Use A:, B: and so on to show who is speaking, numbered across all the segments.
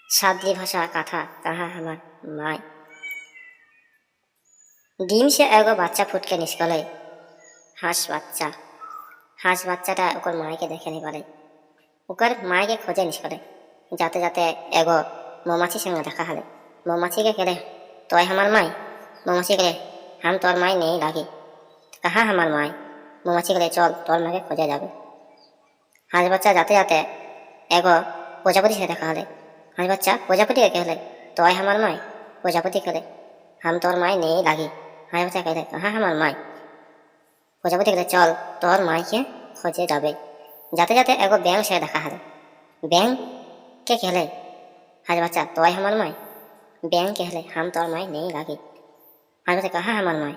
A: সাদলি ভাষা কাথা কাহা আমার মায়। ডিম সে এগো বাচ্চা ফুটকে নিষ্কলে হাঁস বাচ্চাটা ওকর মায়কে দেখে নি পারে, ওকর মায়কে খোঁজে নিষ্কলে। যাতে যাতে এগো মৌমাছির সঙ্গে দেখা হলে মৌমাছিকে কেলে তয় আমার মায়। মৌমাছি কেলে হাম তোর মায় নেই লাগে, কাহা আমার মায়। মৌমাছি কেলে চল তোর মাকে খোঁজে যাবে। হাঁস বাচ্চা যাতে যাতে এগো প্রজাপতির সাথে দেখা হলে হাঁস বাচ্চা প্রজাপতিকে কেলে তয় আমার মায়। প্রজাপতি কেলে হাম তোর মায় নেই লাগি। হাঁস বাচ্চা কেলে কাহা আমার মায়। প্রজাপতি কেলে চল তোর মায়কে খোঁজে যাবে। যাতে যাতে এগো ব্যাং সে দেখা হলে ব্যাং কে কেলে হাঁস বাচ্চা তয় আমার মায়। ব্যাং কেলে হাম তোর মায় নেই লাগে। হাঁস বাচ্চা কাহা আমার মায়।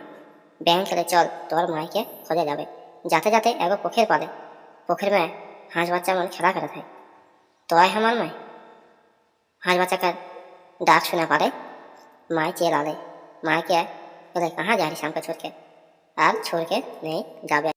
A: ব্যাং কেলে চল তোর মায়কে খোঁজে যাবে। যাতে যাতে এগো পোখের পালে পোখের में হাঁস বাচ্চা मन খেলা करत है तोय हमार माय। हांस बच्चा का डाक सुना पाले माय चेल आले। माय के बोले कहाँ जा रही शाम को छोड़ के, आप छोड़ के नहीं जाबे।